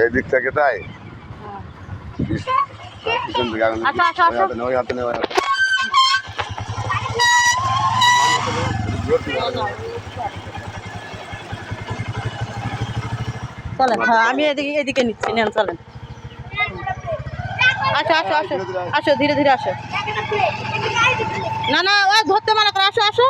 এই দিক থেকে তাই পিছন থেকে ওই হাতে নেওয়া চলেন, হ্যাঁ আমি এদিকে এদিকে নিচ্ছি, নেন চলেন। আসো আসো আসো আসো, ধীরে ধীরে আসো। না না, ওই ধরতে মানা করো, আসো আসো।